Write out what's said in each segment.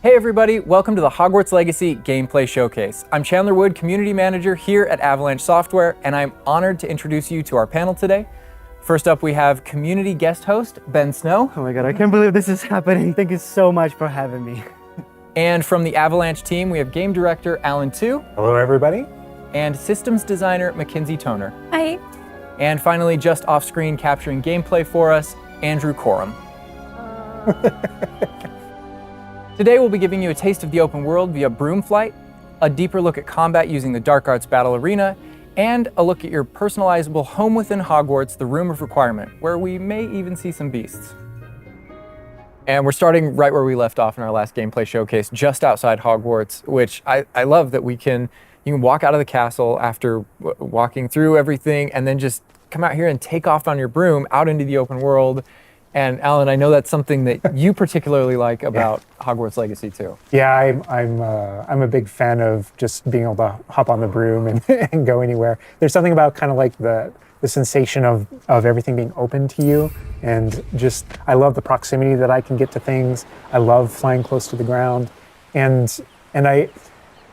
Hey everybody, welcome to the Hogwarts Legacy Gameplay Showcase. I'm Chandler Wood, Community Manager here at Avalanche Software, and I'm honored to introduce you to our panel today. First up, we have community guest host, Ben Snow. Oh my god, I can't believe this is happening. Thank you so much for having me. And from the Avalanche team, we have game director, Alan Tu. Hello everybody. And systems designer, Mackenzie Toner. Hi. And finally, just off screen capturing gameplay for us, Andrew Coram. Today we'll be giving you a taste of the open world via broom flight, a deeper look at combat using the Dark Arts Battle Arena, and a look at your personalizable home within Hogwarts, the Room of Requirement, where we may even see some beasts. And we're starting right where we left off in our last gameplay showcase, just outside Hogwarts, which I love that you can walk out of the castle after walking through everything and then just come out here and take off on your broom out into the open world. And Alan, I know that's something that you particularly like about Hogwarts Legacy too. Yeah, I'm a big fan of just being able to hop on the broom and go anywhere. There's something about kind of like the sensation of everything being open to you, and just I love the proximity that I can get to things. I love flying close to the ground, and I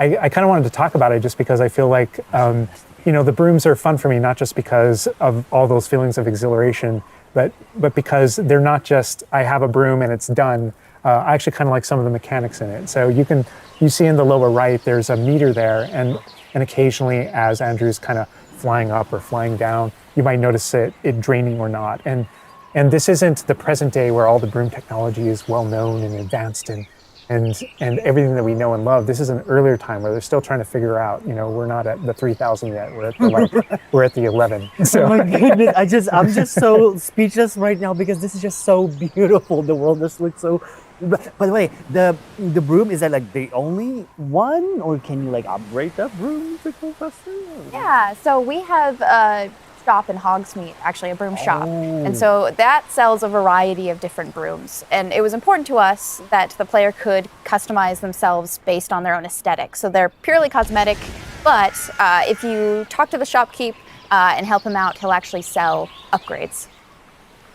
kind of wanted to talk about it just because I feel like the brooms are fun for me, not just because of all those feelings of exhilaration, but because they're not just, I have a broom and it's done. I actually kind of like some of the mechanics in it. So you see in the lower right, there's a meter there, and occasionally as Andrew's kind of flying up or flying down, you might notice it draining or not. And this isn't the present day where all the broom technology is well known and advanced and everything that we know and love. This is an earlier time where they're still trying to figure out, we're not at the 3000 yet, we're at the 11. So. Oh my goodness, I'm just so speechless right now because this is just so beautiful. The world just looks so, by the way, the broom, is that like the only one, or can you like upgrade that broom to go faster? Yeah, so we have a shop in Hogsmeade, actually a broom shop. And so that sells a variety of different brooms. And it was important to us that the player could customize themselves based on their own aesthetic. So they're purely cosmetic, but if you talk to the shopkeep and help him out, he'll actually sell upgrades.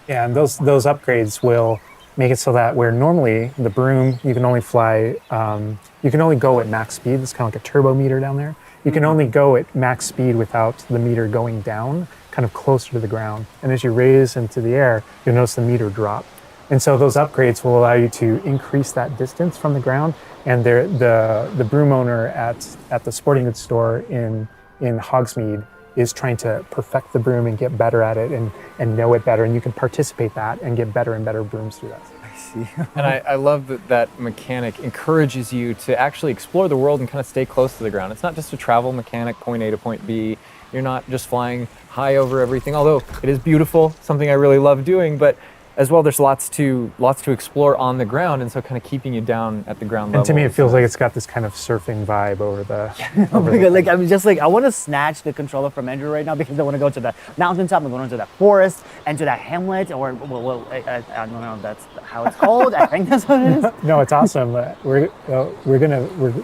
Yeah, and those upgrades will make it so that where normally the broom, you can only fly, you can only go at max speed. It's kind of like a turbo meter down there. You can only go at max speed without the meter going down, kind of closer to the ground. And as you raise into the air, you'll notice the meter drop. And so those upgrades will allow you to increase that distance from the ground. And the broom owner at the sporting goods store in Hogsmeade is trying to perfect the broom and get better at it and know it better. And you can participate that and get better and better brooms through that. And I love that mechanic encourages you to actually explore the world and kind of stay close to the ground. It's not just a travel mechanic, point A to point B. You're not just flying high over everything, although it is beautiful, something I really love doing, but as well, there's lots to explore on the ground, and so kind of keeping you down at the ground level. And to me, it feels like it's got this kind of surfing vibe over the. Oh my god! Like I'm just like I want to snatch the controller from Andrew right now because I want to go to the mountaintop, I'm going to the forest, and to that hamlet, or I don't know if that's how it's called. I think that's what it is. No, it's awesome. We're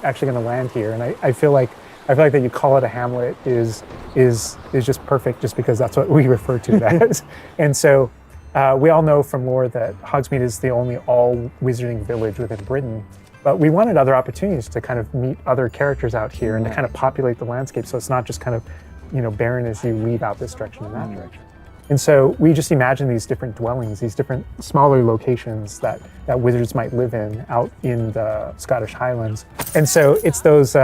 actually gonna land here, and I feel like that you call it a hamlet is just perfect, just because that's what we refer to it as, and so. We all know from lore that Hogsmeade is the only all-wizarding village within Britain, but we wanted other opportunities to kind of meet other characters out here and to kind of populate the landscape, so it's not just kind of, barren as you leave out this direction and that direction. And so we just imagine these different dwellings, these different smaller locations that wizards might live in out in the Scottish Highlands. And so it's those.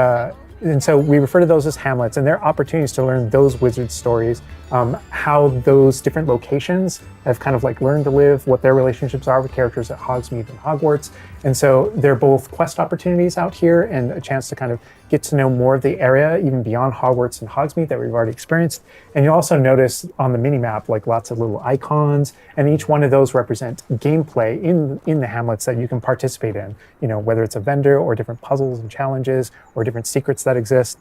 And so we refer to those as hamlets, and they're opportunities to learn those wizard stories, how those different locations have kind of like learned to live, what their relationships are with characters at Hogsmeade and Hogwarts. And so they're both quest opportunities out here and a chance to kind of get to know more of the area, even beyond Hogwarts and Hogsmeade that we've already experienced. And you'll also notice on the mini-map, like lots of little icons, and each one of those represent gameplay in the hamlets that you can participate in, whether it's a vendor or different puzzles and challenges or different secrets that exist.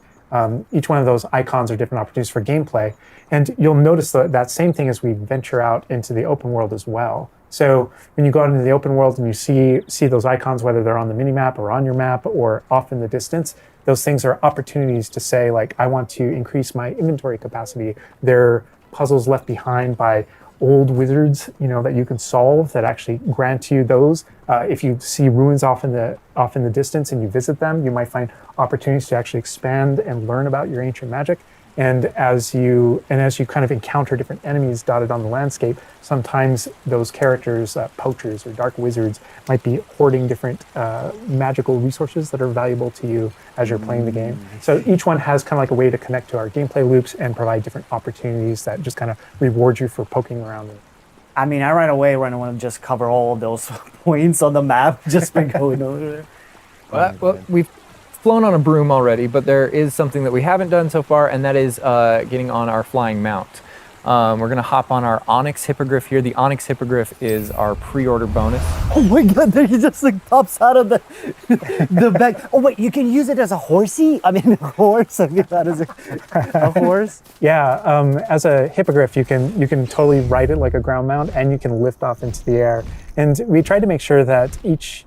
Each one of those icons are different opportunities for gameplay. And you'll notice that same thing as we venture out into the open world as well. So when you go out into the open world and you see those icons, whether they're on the mini-map or on your map or off in the distance, those things are opportunities to say, like, I want to increase my inventory capacity. They're puzzles left behind by old wizards, that you can solve that actually grant you those. If you see ruins off in the distance and you visit them, you might find opportunities to actually expand and learn about your ancient magic. And as you kind of encounter different enemies dotted on the landscape, sometimes those characters, poachers or dark wizards, might be hoarding different magical resources that are valuable to you as you're playing the game. So each one has kind of like a way to connect to our gameplay loops and provide different opportunities that just kind of reward you for poking around them. I mean, I right away want to just cover all of those points on the map just by going over there. Well, we've flown on a broom already, but there is something that we haven't done so far, and that is getting on our flying mount. We're going to hop on our Onyx Hippogriff here. The Onyx Hippogriff is our pre-order bonus. Oh my god, there he just like pops out of the back. Oh wait, you can use it as a horsey? I mean, a horse? I mean, that is a horse? Yeah, as a hippogriff, you can totally ride it like a ground mount, and you can lift off into the air. And we tried to make sure that each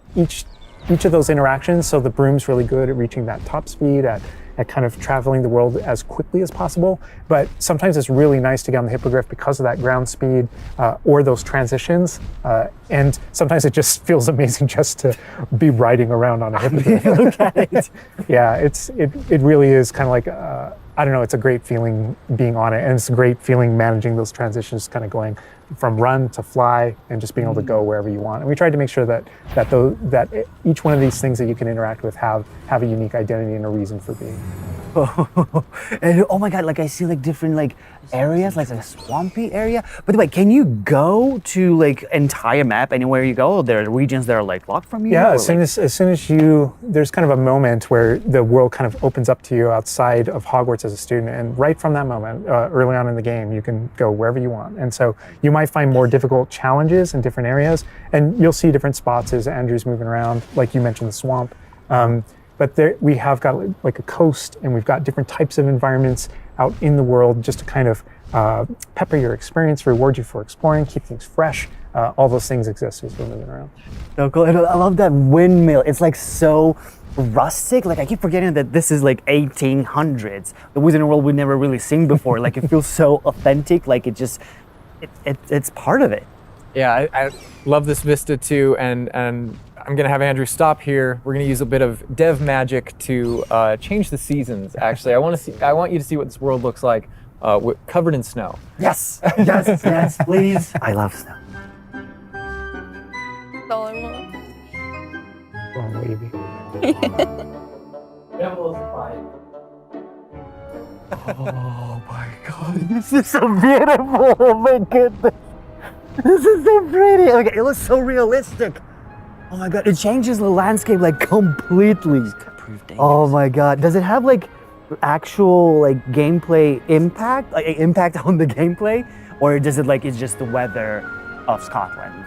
of those interactions, so the broom's really good at reaching that top speed, at kind of traveling the world as quickly as possible. But sometimes it's really nice to get on the hippogriff because of that ground speed or those transitions. And sometimes it just feels amazing just to be riding around on a hippogriff. Look at it. Yeah, it really is kind of like, I don't know, it's a great feeling being on it. And it's a great feeling managing those transitions, kind of going from run to fly and just being able to go wherever you want. And we tried to make sure that each one of these things that you can interact with have a unique identity and a reason for being. And oh my god, like I see like different like areas, like a swampy area. By the way, can you go to like entire map anywhere you go? There are regions that are like locked from you? Yeah, as soon as there's kind of a moment where the world kind of opens up to you outside of Hogwarts as a student, and right from that moment, early on in the game, you can go wherever you want. And so you might find more difficult challenges in different areas, and you'll see different spots as Andrew's moving around, like you mentioned, the swamp. But we have got like a coast, and we've got different types of environments out in the world just to kind of pepper your experience, reward you for exploring, keep things fresh. All those things exist as we're moving around. So cool. And I love that windmill. It's like so rustic. Like I keep forgetting that this is like 1800s. The Wizarding World we've never really seen before. Like it feels so authentic. Like it's part of it. Yeah, I love this vista too, and I'm gonna have Andrew stop here. We're gonna use a bit of dev magic to change the seasons. Actually, I want you to see what this world looks like covered in snow. Yes, yes, yes, please. I love snow. That's all I want. Long wavy. Oh my god, this is so beautiful. Oh my goodness. This is so pretty. Okay, it looks so realistic. Oh my god, it changes the landscape like completely. Oh my god, does it have like actual like gameplay impact? Like impact on the gameplay? Or does it like it's just the weather of Scotland?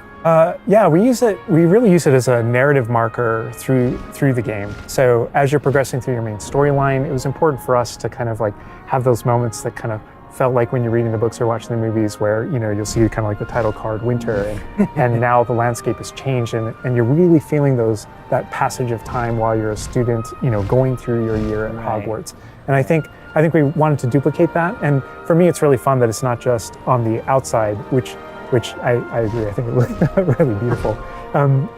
Yeah, we really use it as a narrative marker through the game. So as you're progressing through your main storyline, it was important for us to kind of like have those moments that kind of felt like when you're reading the books or watching the movies where, you'll see kind of like the title card, winter, and now the landscape has changed and you're really feeling that passage of time while you're a student, going through your year at Hogwarts. And I think we wanted to duplicate that. And for me, it's really fun that it's not just on the outside, which I agree, I think it looks really beautiful,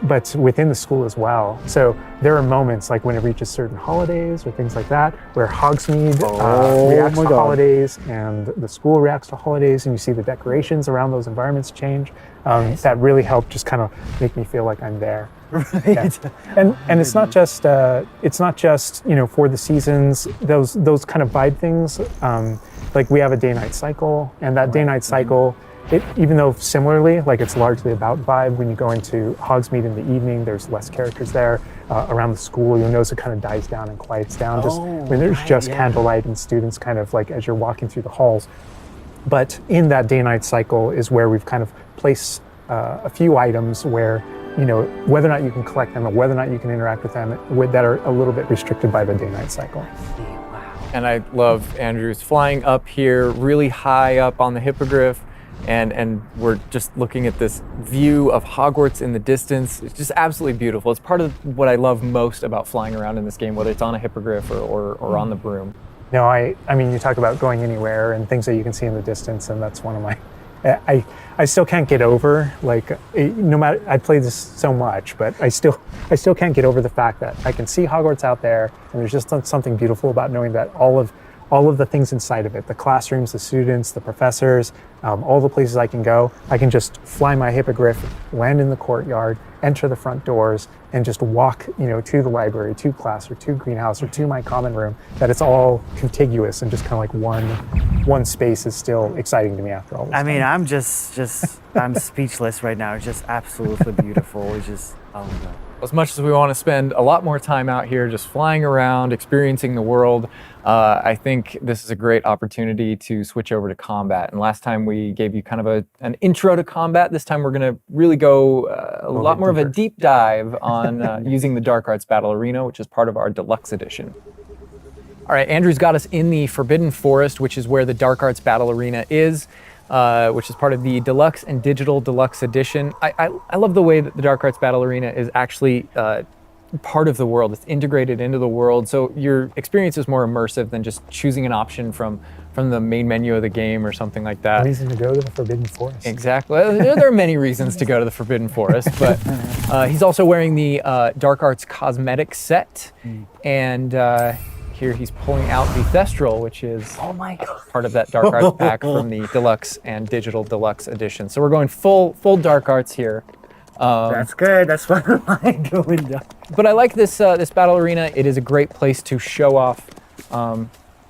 but within the school as well. So there are moments like when it reaches certain holidays or things like that, where Hogsmeade reacts to holidays and the school reacts to holidays, and you see the decorations around those environments change. That really helped just kind of make me feel like I'm there. Right. Yeah. And it's not just for the seasons, those kind of vibe things. Like we have a day-night cycle, and that day-night cycle, even though similarly, like it's largely about vibe, when you go into Hogsmeade in the evening, there's less characters there. Around the school, you'll notice it kind of dies down and quiets down just when there's candlelight and students kind of like as you're walking through the halls. But in that day-night cycle is where we've kind of placed a few items where, whether or not you can collect them or whether or not you can interact with them that are a little bit restricted by the day-night cycle. And I love Andrew's flying up here, really high up on the hippogriff. And we're just looking at this view of Hogwarts in the distance. It's just absolutely beautiful. It's part of what I love most about flying around in this game, whether it's on a hippogriff or on the broom. No, I mean, you talk about going anywhere and things that you can see in the distance, and that's one of I still can't get over, like, no matter, I played this so much, but I still can't get over the fact that I can see Hogwarts out there, and there's just something beautiful about knowing that all of the things inside of it, the classrooms, the students, the professors, all the places I can go, I can just fly my hippogriff, land in the courtyard, enter the front doors, and just walk, to the library, to class, or to greenhouse, or to my common room, that it's all contiguous and just kind of like one space is still exciting to me after all this I mean, time. I'm just I'm speechless right now. It's just absolutely beautiful. It's just, oh my God. As much as we want to spend a lot more time out here just flying around, experiencing the world, I think this is a great opportunity to switch over to combat. And last time we gave you kind of an intro to combat. This time we're going to really go a lot more of a deep dive on using the Dark Arts Battle Arena, which is part of our deluxe edition. All right, Andrew's got us in the Forbidden Forest, which is where the Dark Arts Battle Arena is. Which is part of the Deluxe and Digital Deluxe Edition. I love the way that the Dark Arts Battle Arena is actually part of the world. It's integrated into the world, so your experience is more immersive than just choosing an option from the main menu of the game or something like that. Reason to go to the Forbidden Forest. Exactly. There are many reasons to go to the Forbidden Forest, but he's also wearing the Dark Arts cosmetic set, and here he's pulling out the Thestral, which is part of that Dark Arts pack from the Deluxe and Digital Deluxe Edition. So we're going full Dark Arts here. That's good. That's what I doing. But I like this this battle arena. It is a great place to show off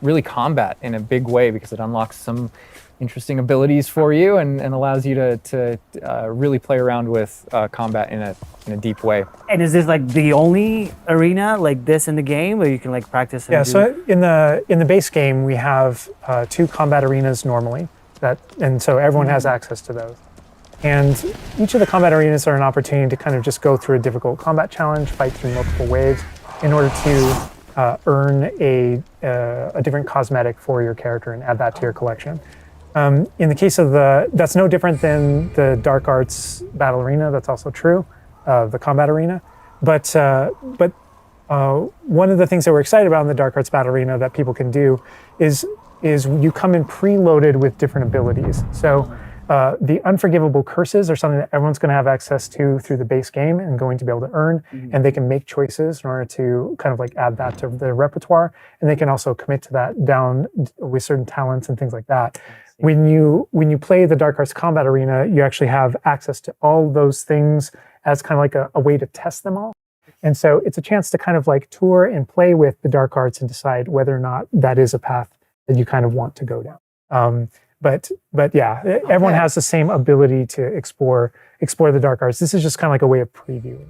really combat in a big way because it unlocks some interesting abilities for you and allows you to really play around with combat in a deep way. And is this like the only arena like this in the game where you can like practice? And So in the base game we have 2 combat arenas normally, and so everyone has access to those. And each of the combat arenas are an opportunity to kind of just go through a difficult combat challenge, fight through multiple waves in order to earn a different cosmetic for your character and add that to your collection. In the case of that's no different than the Dark Arts Battle Arena. That's also true, the combat arena. But one of the things that we're excited about in the Dark Arts Battle Arena that people can do is you come in preloaded with different abilities. So the unforgivable curses are something that everyone's going to have access to through the base game and going to be able to earn, and they can make choices in order to kind of like add that to their repertoire, and they can also commit to that down with certain talents and things like that. When you play the Dark Arts Combat Arena, you actually have access to all those things as kind of like a way to test them all. And so it's a chance to kind of like tour and play with the Dark Arts and decide whether or not that is a path that you kind of want to go down. But yeah, everyone has the same ability to explore the Dark Arts. This is just kind of like a way of previewing.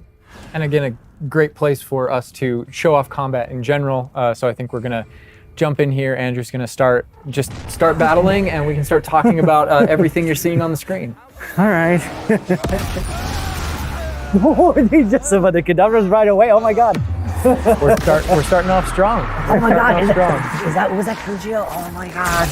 And again, a great place for us to show off combat in general. So I think we're gonna jump in here. Andrew's gonna start battling, and we can start talking about everything you're seeing on the screen. All right. Oh, they just about the cadavers right away. Oh my God. We're starting off strong. Oh my God. Was that Kujio? Oh my God.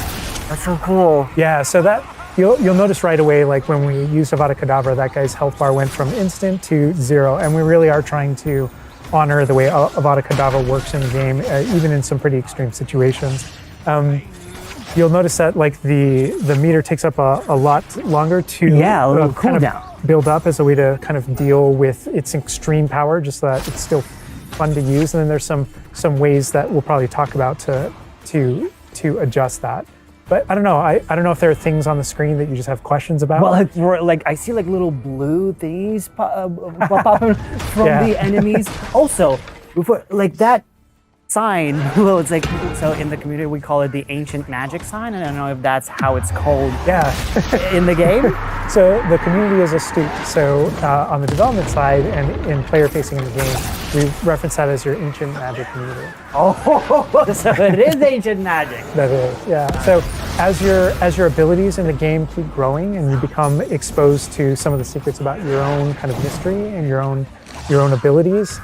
That's so cool. Yeah, so that you'll notice right away, like when we used Avada Kedavra, that guy's health bar went from instant to 0, and we really are trying to honor the way Avada Kedavra works in the game, even in some pretty extreme situations. You'll notice that like the meter takes up a lot longer to a little kind cooldown. of build up as a way to kind of deal with its extreme power, just so that it's still fun to use. And then there's some ways that we'll probably talk about to adjust that. But I don't know. I don't know if there are things on the screen that you just have questions about. Well, like I see like little blue things popping from the enemies. Also, before like that sign, well, it's like, so in the community we call it the ancient magic sign. I don't know if that's how it's called in the game. So the community is astute. So on the development side and in player facing in the game, we reference that as your ancient magic meter. Oh, so it is ancient magic. That is, yeah. So as your abilities in the game keep growing and you become exposed to some of the secrets about your own kind of mystery and your own abilities,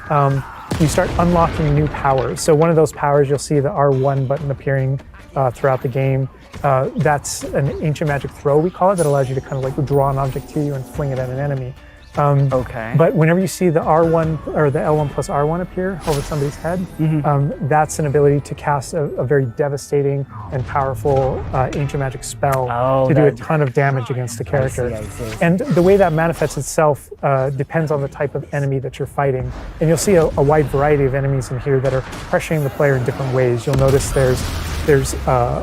you start unlocking new powers. So one of those powers, you'll see the R1 button appearing throughout the game. That's an ancient magic throw, we call it, that allows you to kind of like draw an object to you and fling it at an enemy. Okay. But whenever you see the R1 or the L1 plus R1 appear over somebody's head, that's an ability to cast a very devastating and powerful ancient magic spell to do a ton of damage against the character. I see. And the way that manifests itself depends on the type of enemy that you're fighting. And you'll see a wide variety of enemies in here that are pressuring the player in different ways. You'll notice there's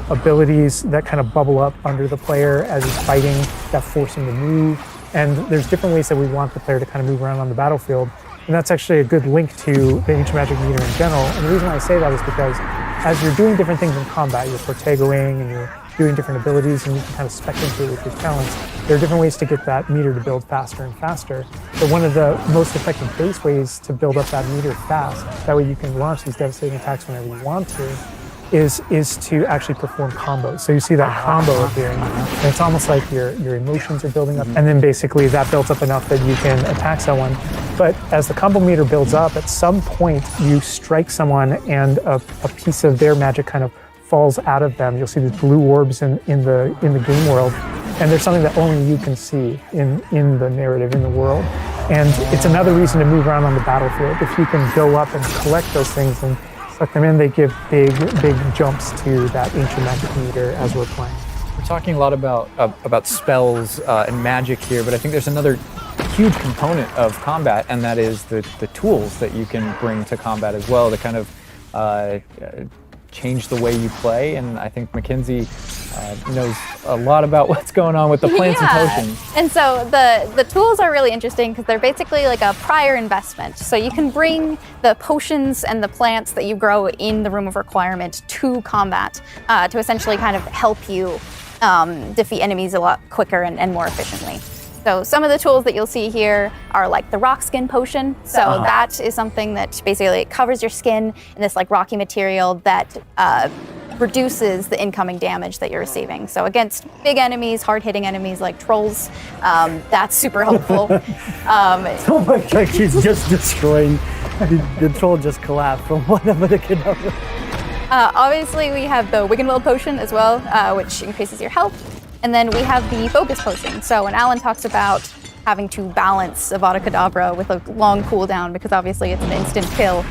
abilities that kind of bubble up under the player as he's fighting that force him to move. And there's different ways that we want the player to kind of move around on the battlefield. And that's actually a good link to the ancient magic meter in general. And the reason why I say that is because as you're doing different things in combat, you're protegoing and you're doing different abilities and you can kind of spec into it with your talents, there are different ways to get that meter to build faster and faster. But one of the most effective base ways to build up that meter fast, that way you can launch these devastating attacks whenever you want to, is to actually perform combos. So you see that combo appearing, and it's almost like your emotions are building up, and then basically that builds up enough that you can attack someone. But as the combo meter builds up, at some point you strike someone and a piece of their magic kind of falls out of them. You'll see these blue orbs in the game world, and there's something that only you can see in the narrative, in the world. And it's another reason to move around on the battlefield. If you can go up and collect those things and suck them in, they give big jumps to that ancient magic meter as we're playing. We're talking a lot about spells and magic here, but I think there's another huge component of combat, and that is the tools that you can bring to combat as well to kind of change the way you play. And I think Mackenzie knows a lot about what's going on with the plants and potions. And so the tools are really interesting because they're basically like a prior investment. So you can bring the potions and the plants that you grow in the Room of Requirement to combat to essentially kind of help you defeat enemies a lot quicker and more efficiently. So some of the tools that you'll see here are like the rock skin potion. So that is something that basically covers your skin in this like rocky material that reduces the incoming damage that you're receiving. So against big enemies, hard-hitting enemies like trolls, that's super helpful. Oh my god, she's just destroying. The troll just collapsed from one of the cadavers. Obviously, we have the Wiggenweld potion as well, which increases your health. And then we have the focus potion. So when Alan talks about having to balance Avada Kedavra with a long cooldown, because obviously it's an instant kill,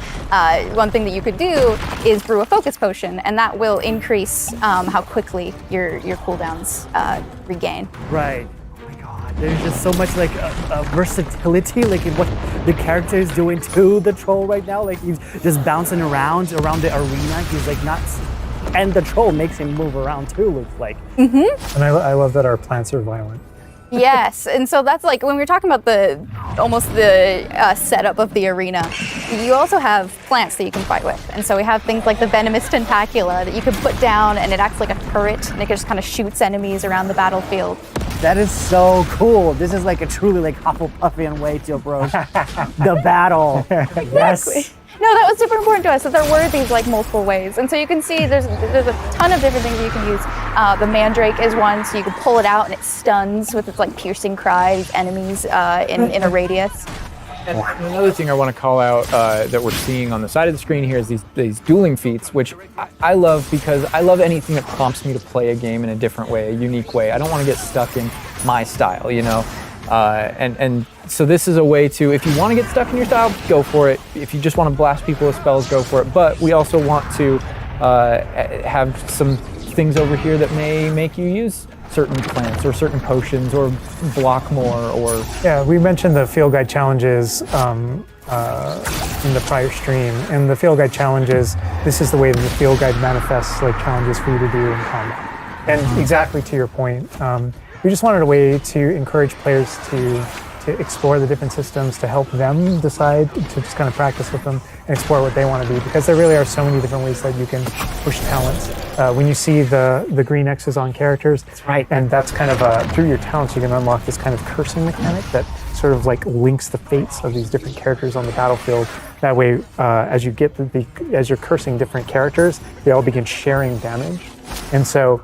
one thing that you could do is brew a focus potion, and that will increase how quickly your cooldowns regain. Right. Oh my god, there's just so much like versatility, like in what the character is doing to the troll right now. Like he's just bouncing around the arena. He's like not. And the troll makes him move around too, looks like. And I love that our plants are violent. Yes, and so that's like when we're talking about the setup of the arena, you also have plants that you can fight with. And so we have things like the venomous tentacula that you can put down, and it acts like a turret, and it just kind of shoots enemies around the battlefield. That is so cool. This is like a truly like Hufflepuffian way to approach the battle. Yes. No, that was super important to us, that there were these like multiple ways. And so you can see there's a ton of different things you can use. The mandrake is one, so you can pull it out and it stuns with its like piercing cry these enemies in a radius. And another thing I want to call out that we're seeing on the side of the screen here is these dueling feats, which I love because I love anything that prompts me to play a game in a different way, a unique way. I don't want to get stuck in my style, you know? And so this is a way to, if you want to get stuck in your style, go for it. If you just want to blast people with spells, go for it. But we also want to have some things over here that may make you use certain plants or certain potions or block more or... Yeah, we mentioned the field guide challenges in the prior stream. And the field guide challenges, this is the way that the field guide manifests like challenges for you to do in combat. And exactly to your point, we just wanted a way to encourage players to explore the different systems, to help them decide, to just kind of practice with them and explore what they want to be, because there really are so many different ways that you can push talents. When you see the green X's on characters, that's right. And that's kind of through your talents you can unlock this kind of cursing mechanic that sort of like links the fates of these different characters on the battlefield. That way, as you get as you're cursing different characters, they all begin sharing damage, and so.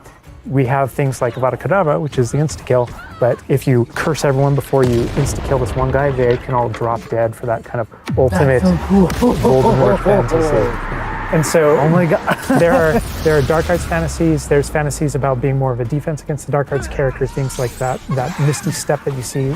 We have things like Avada Kedavra, which is the insta-kill, but if you curse everyone before you insta-kill this one guy, they can all drop dead for that kind of ultimate Voldemort fantasy. And so Oh my god. there are dark arts fantasies. There's fantasies about being more of a defense against the dark arts characters, things like that misty step that you see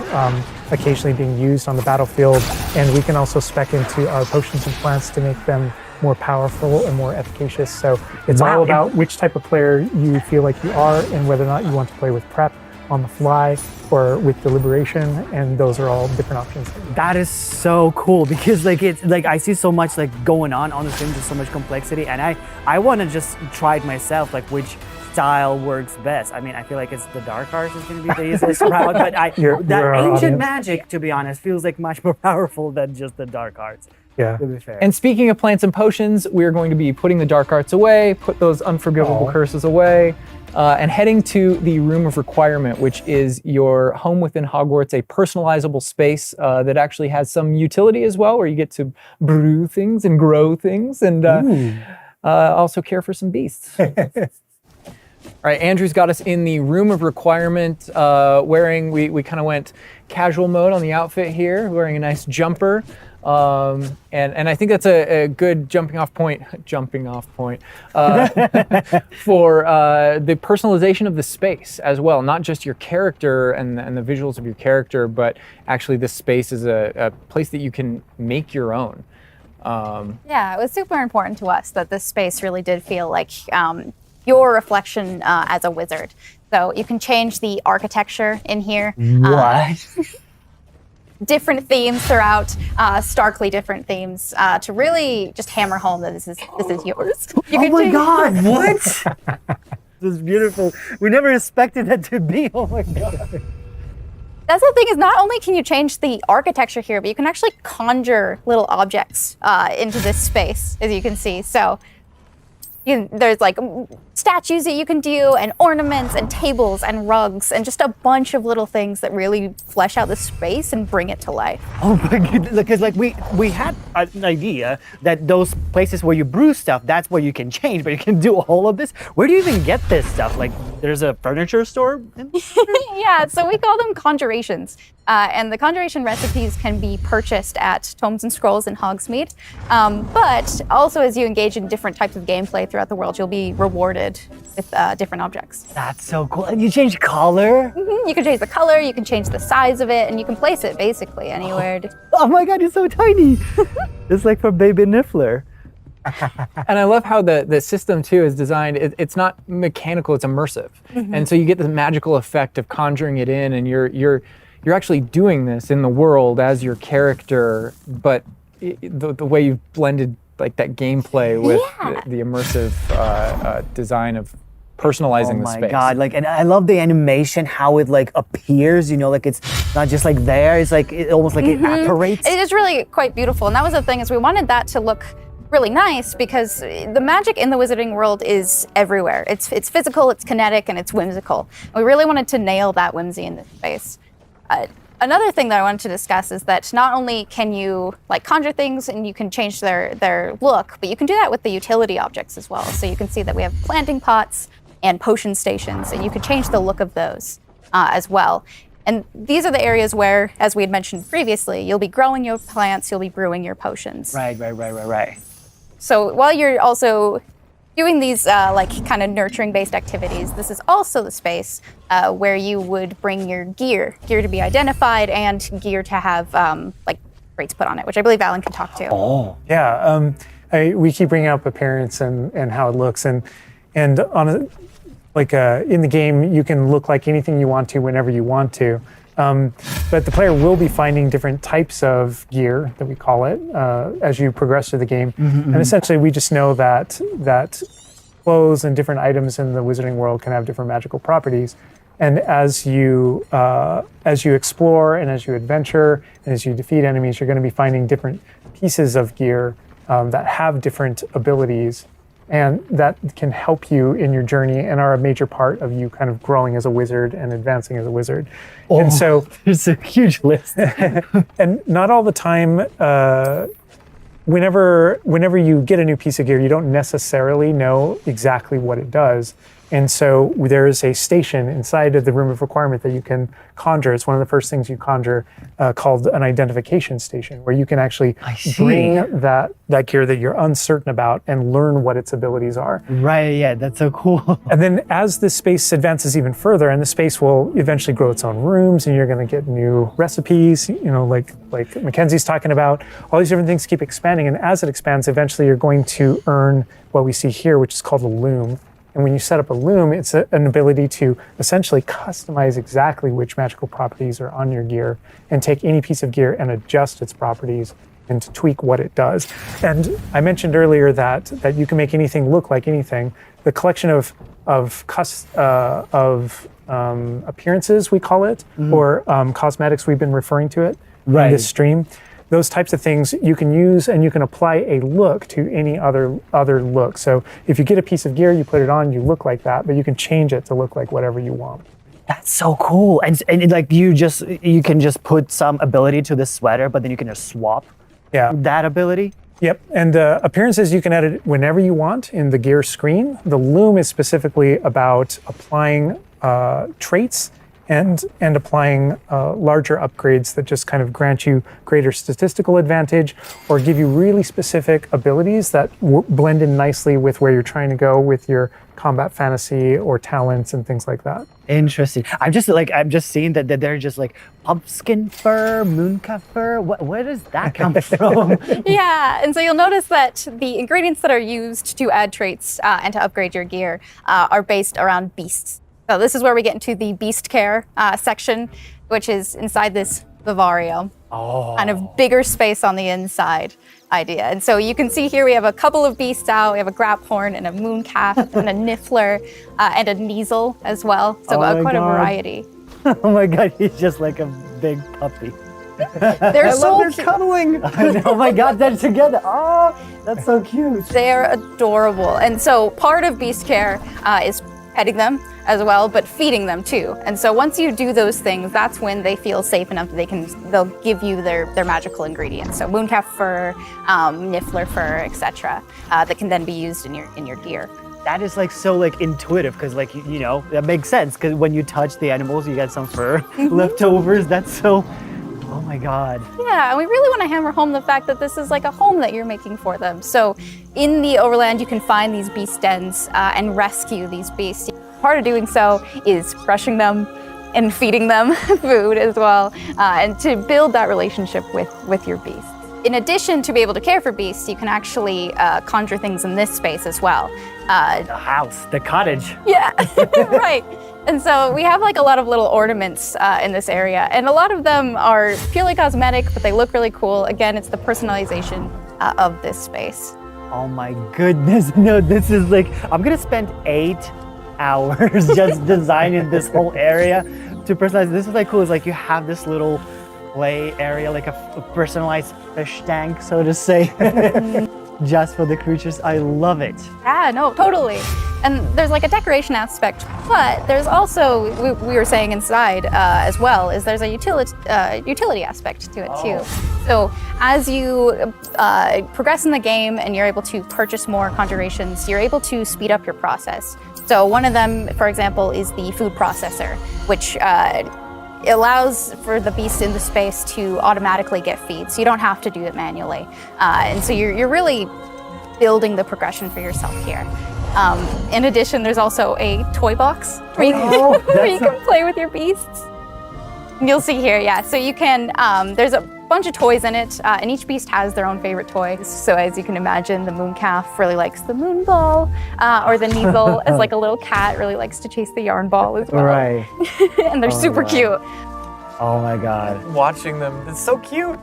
occasionally being used on the battlefield. And we can also spec into our potions and plants to make them more powerful and more efficacious. So it's Wow. all about which type of player you feel like you are and whether or not you want to play with prep on the fly or with deliberation, and those are all different options. That is so cool because like it's like I see so much like going on the stream, just so much complexity, and I want to just try it myself, like which style works best. I mean, I feel like it's the dark arts is going to be the easiest route, but You're our ancient audience. magic, to be honest, feels like much more powerful than just the dark arts. Yeah. To be fair. And speaking of plants and potions, we're going to be putting the dark arts away, put those unforgivable Aw. curses away, and heading to the Room of Requirement, which is your home within Hogwarts, a personalizable space that actually has some utility as well, where you get to brew things and grow things and also care for some beasts. All right, Andrew's got us in the Room of Requirement, wearing, we kind of went casual mode on the outfit here, wearing a nice jumper. And I think that's a good jumping off point for the personalization of the space as well. Not just your character and the visuals of your character, but actually this space is a place that you can make your own. Yeah, it was super important to us that this space really did feel like your reflection as a wizard. So you can change the architecture in here. What? Different themes throughout, starkly different themes, to really just hammer home that this is yours. You Oh can my change- god, what? This is beautiful. We never expected that to be. Oh my god. That's the thing, is not only can you change the architecture here, but you can actually conjure little objects into this space, as you can see. So there's like statues that you can do, and ornaments and tables and rugs and just a bunch of little things that really flesh out the space and bring it to life. Oh my goodness, because like we had an idea that those places where you brew stuff, that's where you can change, but you can do all of this. Where do you even get this stuff? Like there's a furniture store? Yeah, so we call them conjurations. And the conjuration recipes can be purchased at Tomes and Scrolls in Hogsmeade. But also as you engage in different types of gameplay throughout the world, you'll be rewarded with different objects. That's so cool. And you change color? You can change the color, you can change the size of it, and you can place it basically anywhere. Oh my god, it's so tiny. It's like for baby Niffler. And I love how the system too is designed. It's not mechanical; it's immersive, and so you get the magical effect of conjuring it in, and you're actually doing this in the world as your character. But the way you've blended like that gameplay with the immersive design of personalizing the Oh my space. god, like, and I love the animation, how it like appears, you know, like it's not just like there, it's like it almost like it apparates. It is really quite beautiful, and that was the thing, is we wanted that to look really nice because the magic in the wizarding world is everywhere. It's physical, it's kinetic, and it's whimsical. And we really wanted to nail that whimsy in this space. Another thing that I wanted to discuss is that not only can you like conjure things and you can change their look, but you can do that with the utility objects as well. So you can see that we have planting pots and potion stations, and you can change the look of those as well. And these are the areas where, as we had mentioned previously, you'll be growing your plants, you'll be brewing your potions. Right. So while you're also doing these like kind of nurturing based activities, this is also the space where you would bring your gear to be identified and gear to have like rates put on it, which I believe Alan can talk to. Oh. Yeah, we keep bringing up appearance and how it looks, and on a, like in the game you can look like anything you want to whenever you want to. But the player will be finding different types of gear, that we call it, as you progress through the game. And essentially, we just know that clothes and different items in the wizarding world can have different magical properties. And as you explore and as you adventure and as you defeat enemies, you're going to be finding different pieces of gear that have different abilities, and that can help you in your journey and are a major part of you kind of growing as a wizard and advancing as a wizard. And so There's a huge list. and not all the time, whenever you get a new piece of gear, you don't necessarily know exactly what it does. And so there is a station inside of the room of requirement that you can conjure. It's one of the first things you conjure, called an identification station, where you can actually bring that gear that you're uncertain about and learn what its abilities are. Right, yeah, that's so cool. And then as the space advances even further, and the space will eventually grow its own rooms, and you're going to get new recipes, like Mackenzie's talking about, all these different things keep expanding. And as it expands, eventually you're going to earn what we see here, which is called a loom. And when you set up a loom, it's an ability to essentially customize exactly which magical properties are on your gear and take any piece of gear and adjust its properties and to tweak what it does. And I mentioned earlier that you can make anything look like anything. The collection of appearances, we call it, or cosmetics, we've been referring to it in this stream. Those types of things you can use, and you can apply a look to any other look. So if you get a piece of gear, you put it on, you look like that, but you can change it to look like whatever you want. That's so cool. And like you can just put some ability to this sweater, but then you can just swap that ability. Yep, and appearances you can edit whenever you want in the gear screen. The loom is specifically about applying traits and applying larger upgrades that just kind of grant you greater statistical advantage or give you really specific abilities that blend in nicely with where you're trying to go with your combat fantasy or talents and things like that. Interesting. I'm just seeing that they're just like pumpkin fur, mooncalf fur. Where does that come from? Yeah, and so you'll notice that the ingredients that are used to add traits and to upgrade your gear are based around beasts. So this is where we get into the beast care section, which is inside this vivario. Kind of bigger space on the inside idea. And so you can see here we have a couple of beasts out. We have a graphorn and a mooncalf and a niffler and a neasel as well. So quite a variety. Oh my God, he's just like a big puppy. They're so they're cuddling. Oh my God, they're together. Oh, that's so cute. They're adorable. And so part of beast care is petting them as well, but feeding them too. And so once you do those things, that's when they feel safe enough that they'll give you their magical ingredients. So mooncalf fur, niffler fur, etc. That can then be used in your gear. That is like so like intuitive because like you know that makes sense because when you touch the animals, you get some fur leftovers. That's so. Oh my God. Yeah, and we really want to hammer home the fact that this is like a home that you're making for them. So in the overland, you can find these beast dens and rescue these beasts. Part of doing so is brushing them and feeding them food as well, and to build that relationship with your beasts. In addition to be able to care for beasts, you can actually conjure things in this space as well. The house, the cottage. Yeah, right. And so we have like a lot of little ornaments in this area, and a lot of them are purely cosmetic, but they look really cool. Again, it's the personalization of this space. Oh my goodness, no, this is like, I'm gonna spend 8 hours just designing this whole area to personalize. This is like cool, it's like you have this little play area, like a personalized fish tank, so to say, just for the creatures. I love it. Yeah, no, totally. And there's like a decoration aspect, but there's also, we were saying inside as well, is there's a utility aspect to it too. So as you progress in the game and you're able to purchase more conjurations, you're able to speed up your process. So one of them, for example, is the food processor, which allows for the beast in the space to automatically get feed, so you don't have to do it manually. And so you're really building the progression for yourself here. In addition, there's also a toy box where you can play with your beasts. You'll see here, yeah. So you can, there's a bunch of toys in it, and each beast has their own favorite toy. So as you can imagine, the mooncalf really likes the moon ball, or the neasel, as like a little cat, really likes to chase the yarn ball as well. Right. And they're super cute. Oh my God. Watching them, it's so cute.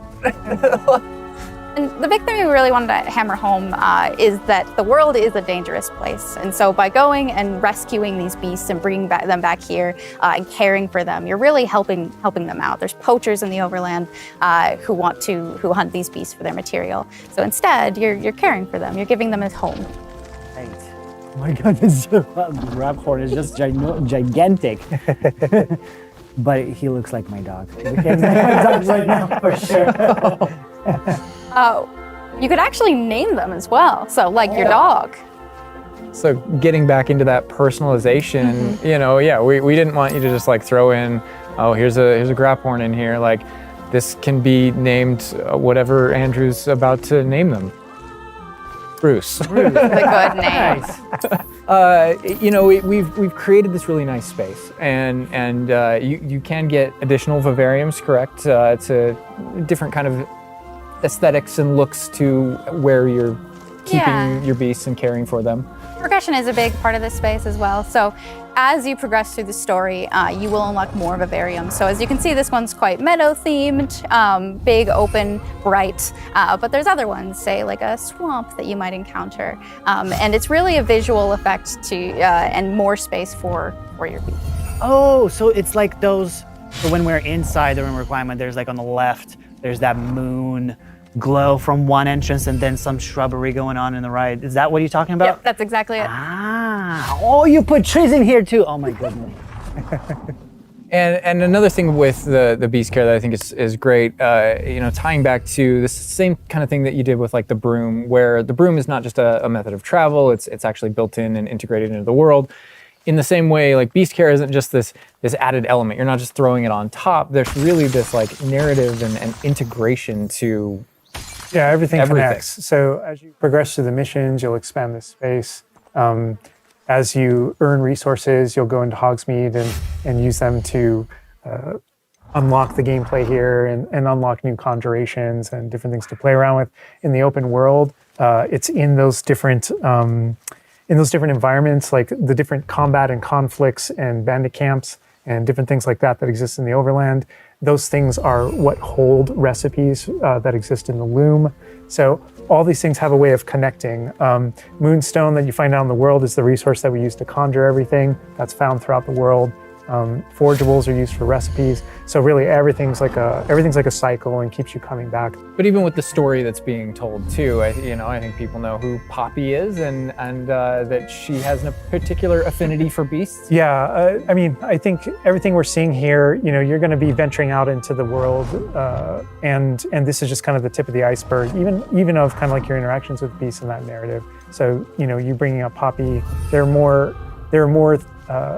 And the big thing we really wanted to hammer home is that the world is a dangerous place. And so by going and rescuing these beasts and bringing them back here and caring for them, you're really helping them out. There's poachers in the overland who hunt these beasts for their material. So instead, you're caring for them. You're giving them a home. Right. Oh my God, this graphorn is just gigantic. But he looks like my dog. He looks like my dog right now for sure. You could actually name them as well. So like your dog. So getting back into that personalization, you know, yeah, we didn't want you to just like throw in, oh, here's a Graphorn in here. Like, this can be named whatever Andrew's about to name them. Bruce. It's a good name. You know, we've created this really nice space, and you can get additional vivariums, correct? To different kind of aesthetics and looks to where you're keeping your beasts and caring for them. Progression is a big part of this space as well. So as you progress through the story, you will unlock more vivariums. So as you can see, this one's quite meadow themed, big, open, bright. But there's other ones, say like a swamp that you might encounter. And it's really a visual effect to and more space for your beast. Oh, so it's like those, so when we're inside the room requirement, there's like on the left, there's that moon glow from one entrance and then some shrubbery going on in the right. Is that what you're talking about? Yep, that's exactly it. Ah, oh, you put trees in here too. Oh my goodness. And another thing with the beast care that I think is great, you know, tying back to this same kind of thing that you did with like the broom, where the broom is not just a method of travel, it's actually built in and integrated into the world. In the same way, like beast care isn't just this added element. You're not just throwing it on top. There's really this like narrative and integration to everything connects. So as you progress through the missions, you'll expand this space. As you earn resources, you'll go into Hogsmeade and use them to unlock the gameplay here and unlock new conjurations and different things to play around with. In the open world, it's in those different environments, like the different combat and conflicts and bandit camps and different things like that exist in the overland. Those things are what hold recipes that exist in the loom. So all these things have a way of connecting. Moonstone that you find out in the world is the resource that we use to conjure everything that's found throughout the world. Forageables are used for recipes. So really everything's like a cycle and keeps you coming back. But even with the story that's being told too, I think people know who Poppy is and that she has a particular affinity for beasts. Yeah, I mean, I think everything we're seeing here, you know, you're going to be venturing out into the world, and this is just kind of the tip of the iceberg, even of kind of like your interactions with beasts in that narrative. So, you know, you bringing up Poppy, there are more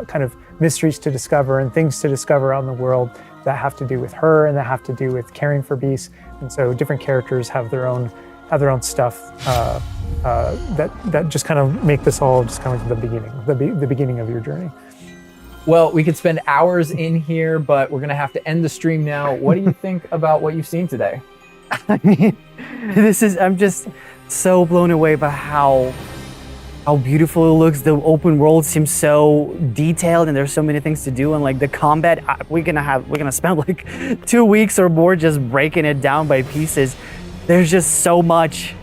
kind of mysteries to discover and things to discover out in the world that have to do with her and that have to do with caring for beasts. And so different characters have their own stuff that just kind of make this all just kind of like the beginning of your journey. Well, we could spend hours in here, but we're gonna have to end the stream now. What do you think about what you've seen today? I mean, I'm just so blown away by how beautiful it looks. The open world seems so detailed and there's so many things to do, and like the combat, we're gonna spend like 2 weeks or more just breaking it down by pieces. There's just so much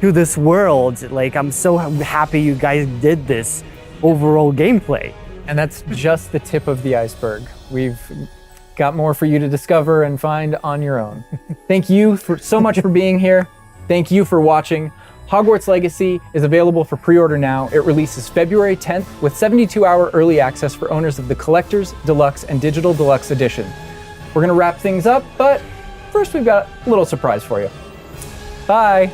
to this world. Like, I'm so happy you guys did this overall gameplay. And that's just the tip of the iceberg. We've got more for you to discover and find on your own. Thank you so much for being here. Thank you for watching. Hogwarts Legacy is available for pre-order now. It releases February 10th with 72-hour early access for owners of the Collector's, Deluxe, and Digital Deluxe Edition. We're gonna wrap things up, but first we've got a little surprise for you. Bye.